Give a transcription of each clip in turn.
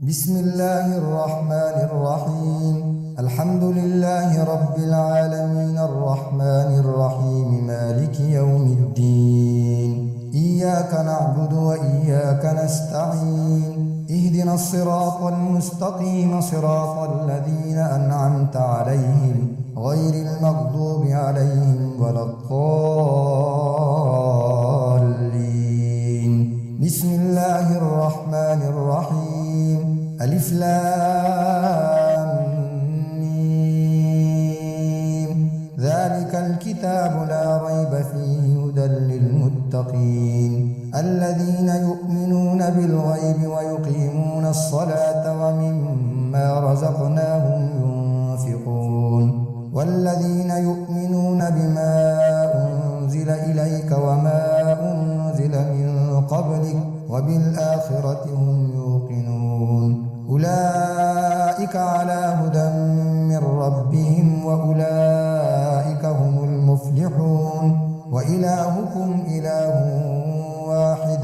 بسم الله الرحمن الرحيم. الحمد لله رب العالمين الرحمن الرحيم مالك يوم الدين. إياك نعبد وإياك نستعين. اهدنا الصراط المستقيم صراط الذين أنعمت عليهم غير المغضوب عليهم ولا الضالين. بسم الله الرحمن الرحيم. ألف لام ميم. ذلك الكتاب لا ريب فيه هدى للمتقين الذين يؤمنون بالغيب ويقيمون الصلاة ومما رزقناهم ينفقون والذين يؤمنون بما أنزل إليك وما أنزل من قبلك وبالآخرة هم يوقنون أولئك على هدى من ربهم وأولئك هم المفلحون. وإلهكم إله واحد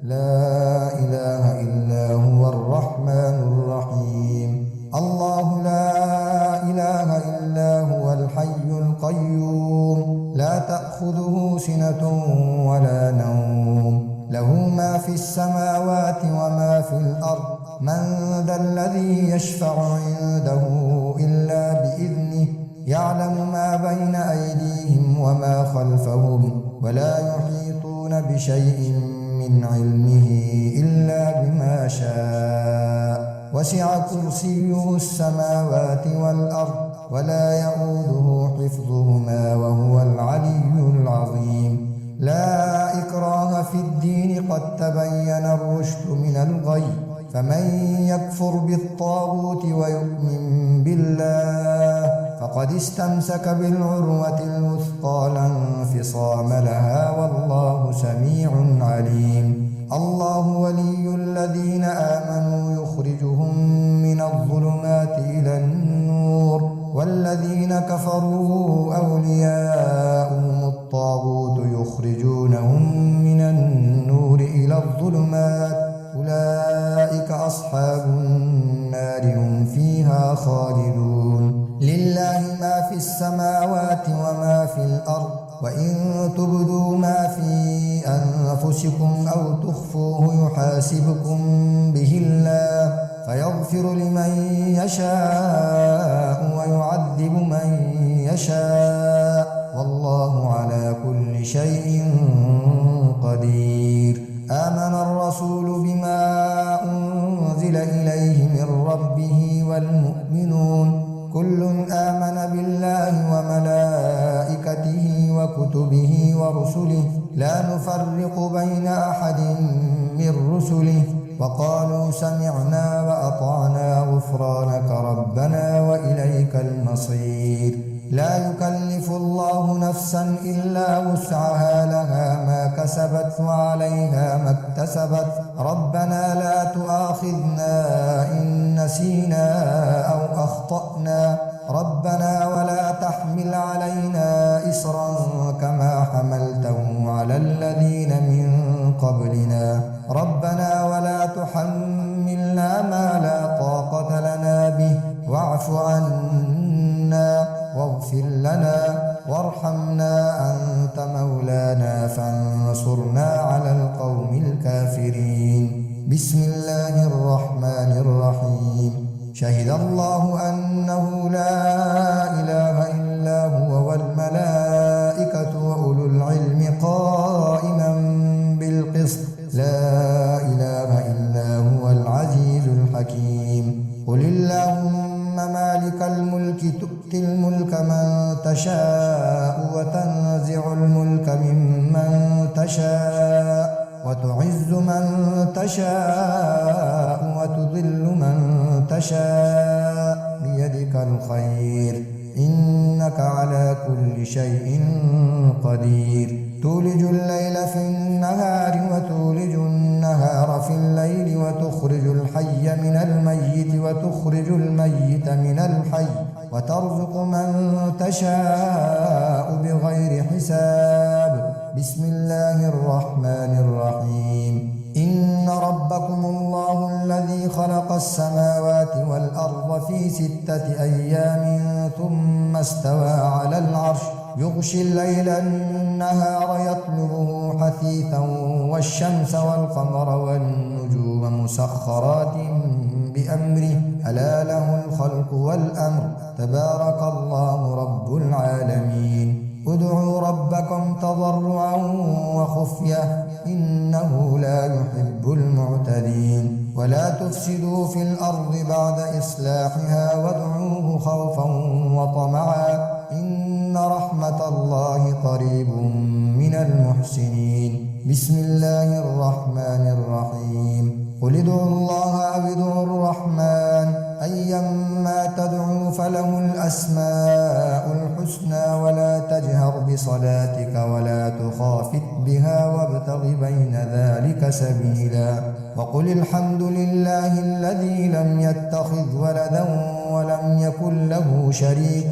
لا إله إلا هو الرحمن الرحيم. الله لا إله إلا هو الحي القيوم لا تأخذه سنة ولا نوم له ما في السماوات وما في الأرض من ذا الذي يشفع عنده إلا بإذنه يعلم ما بين أيديهم وما خلفهم ولا يحيطون بشيء من علمه إلا بما شاء وسع كرسيه السماوات والأرض ولا يؤوده حفظهما وهو العلي العظيم. لا إكراه في الدين قد تبين الرشد من الغي فمن يكفر بالطاغوت ويؤمن بالله فقد استمسك بالعروة الوثقى لا انفصام لها والله سميع عليم. الله ولي الذين آمنوا يخرجهم من الظلمات إلى النور والذين كفروا أولياؤهم الطاغوت يخرجونهم من النور إلى الظلمات أولئك أصحاب النار هم فيها خالدون. لله ما في السماوات وما في الأرض وإن تبدوا ما في أنفسكم أو تخفوه يحاسبكم به الله فيغفر لمن يشاء ويعذب من يشاء والله على كل شيء قدير. آمن الرسول بما أنزل إليه من ربه والمؤمنون كل آمن بالله وملائكته وكتبه ورسله لا نفرق بين أحد من رسله وقالوا سمعنا وأطعنا غفرانك ربنا وإليك المصير. لا يكلف الله نفسا إلا وسعها لها ما كسبت وعليها ما اكتسبت ربنا لا تؤاخذنا إن نسينا أو أخطأنا ربنا ولا تحمل علينا إصرا كما حملته على الذين من قبلنا ربنا ولا تحملنا ما لا طاقة لنا به واعف عنا واغفر لنا وارحمنا أنت مولانا فانصرنا على القوم الكافرين. بسم الله الرحمن الرحيم. شهد الله أنه لا إله إلا هو والملائكة وأولو العلم قائما بالقسط لا إله إلا هو العزيز الحكيم. قل اللهم مالك الملك تؤتي الملك من تشاء وتنزع الملك ممن تشاء وتعز من تشاء وتذل من تشاء بيدك الخير إنك على كل شيء قدير. تولج الليل في النهار وتولج النهار في الليل وتخرج الحي من الميت وتخرج الميت من الحي وترزق من تشاء بغير حساب. بسم الله الرحمن الرحيم. إن إن ربكم الله الذي خلق السماوات والأرض في 6 أيام ثم استوى على العرش يغشي الليل النهار يطلبه حثيثا والشمس والقمر والنجوم مسخرات بأمره ألا له الخلق والأمر تبارك الله رب العالمين ادعوا ربكم تضرعا وخفية إنه لا يحب المعتدين ولا تفسدوا في الأرض بعد إصلاحها وادعوه خوفا وطمعا إن رحمة الله قريب من المحسنين بسم الله الرحمن الرحيم قل ادعوا الله أو ادعوا الرحمن أيما تدعوا فله الأسماء الحسنى ولا تجهر بصلاتك ولا تخافت بها وابتغ بين ذلك سبيلا وقل الحمد لله الذي لم يتخذ ولدا ولم يكن له شريك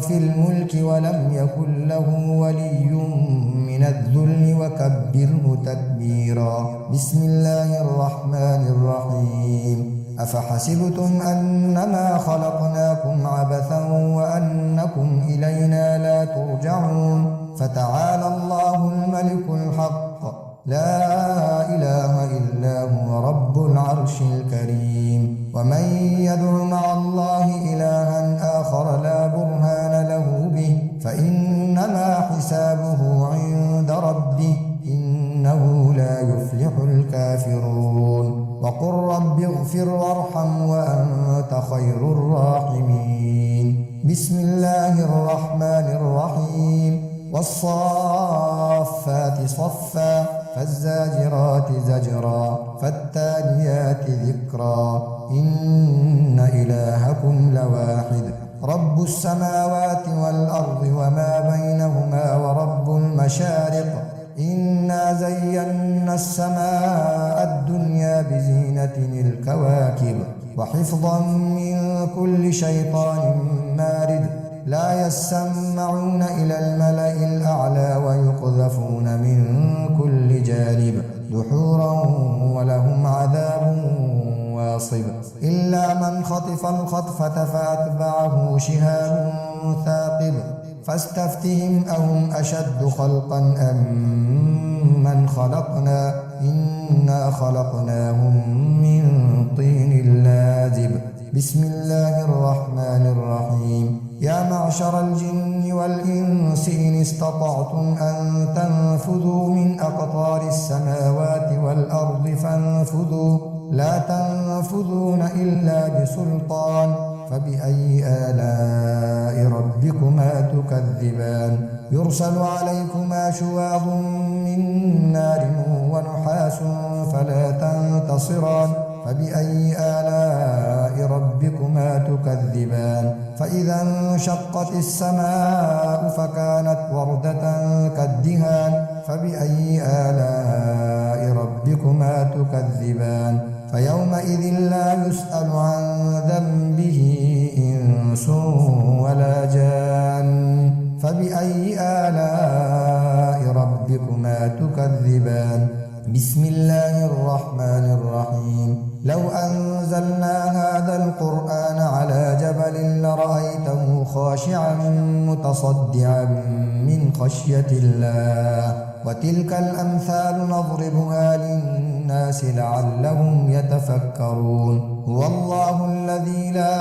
في الملك ولم يكن له ولي من الذل وكبره تكبيرا بسم الله الرحمن الرحيم أفحسبتم أنما خلقناكم عبثا وأنكم إلينا لا ترجعون فتعالى الله الملك الحق لا إله إلا هو رب العرش الكريم ومن يدع مع الله إلها آخر لا برهان له به فإنما حسابه عند ربه إنه لا يفلح الكافرون وقل رب اغفر وارحم وأنت خير الراحمين بسم الله الرحمن الرحيم والصافات صفا فالزاجرات زجرا فالتاليات ذكرا إن إلهكم لواحد رب السماوات والأرض وما بينهما ورب المشارق إنا زينا السماء الدنيا بزينة الكواكب وحفظا من كل شيطان مارد لا يسمعون إلى الملأ الأعلى ويقذفون من كل جانب دحورا ولهم عذاب واصب إلا من خطف الخطفة فأتبعه شهاب ثاقب فاستفتهم أهم أشد خلقا أم من خلقنا إنا خلقناهم من طين لازب بسم الله الرحمن الرحيم يا معشر الجن والإنس إن استطعتم أن تنفذوا من أقطار السماوات والأرض فانفذوا لا تنفذون إلا بسلطان فبأي آلاء ربكما تكذبان يرسل عليكما شواظ من نار ونحاس فلا تنتصران فبأي آلاء ربكما تكذبان فإذا انشقت السماء فكانت وردة كالدهان فبأي آلاء ربكما تكذبان فيومئذ لا يسأل عن ذنبه إنس ولا جان فبأي آلاء ربكما تكذبان بسم الله الرحمن الرحيم لو أنزلنا هذا القرآن على جبل لرأيته خاشعا متصدعا من خشية الله وتلك الأمثال نضربها للناس لعلهم يتفكرون هو الله الذي لا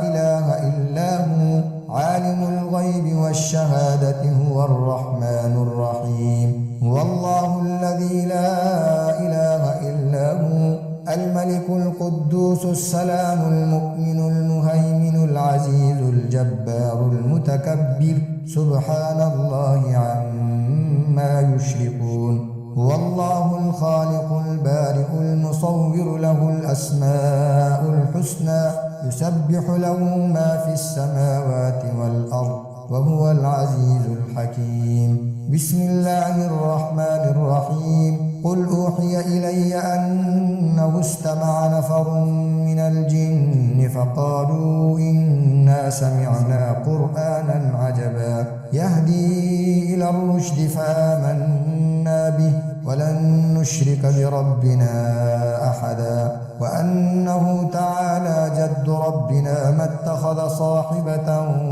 إله إلا هو عالم الغيب والشهادة هو الرحمن الرحيم هو الله الذي لا إله إلا هو الملك القدوس السلام المؤمن المهيمن العزيز الجبار المتكبر سبحان الله عما يشركون هو الله الخالق البارئ المصور له الأسماء الحسنى يسبح له ما في السماوات والأرض وهو العزيز الحكيم بسم الله الرحمن الرحيم قل أوحي إلي أنه استمع نفر من الجن فقالوا إنا سمعنا قرآنا عجبا يهدي إلى الرشد فآمنا به ولن نشرك بربنا أحدا وأنه تعالى جد ربنا ما اتخذ صاحبة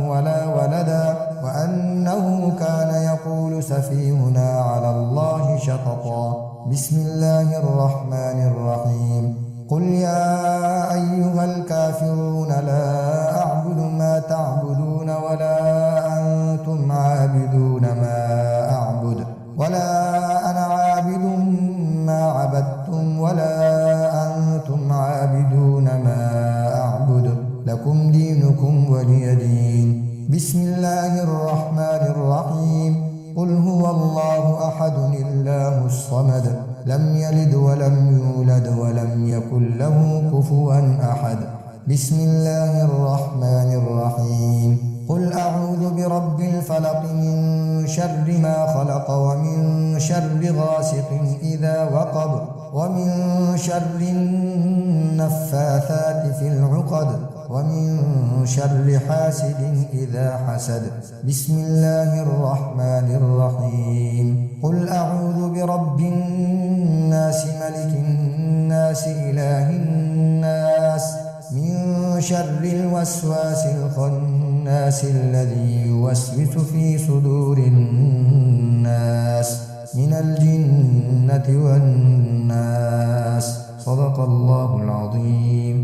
ولا ولدا وأنه كان يقول سفيهنا على الله شططا. بسم الله الرحمن الرحيم. قل يا أيها الكافرون لا أعبد ما تعبدون ولا أنتم عابدون ما أعبد ولا أنا عابد ما عبدتم ولا أنتم عابدون ما أعبد لكم دينكم ولي دين. بسم الله الرحمن الرحيم. قل هو الله أحد الله الصمد لم يلد ولم يولد ولم يكن له كفوا أحد. بسم الله الرحمن الرحيم. قل أعوذ برب الفلق من شر ما خلق ومن شر غاسق إذا وقب ومن شر النفاثات في العقد ومن شر حاسد إذا حسد. بسم الله الرحمن الرحيم. قل أعوذ برب الناس ملك الناس إله الناس من شر الوسواس الخناس الذي يوسوس في صدور الناس من الجنة والناس. صدق الله العظيم.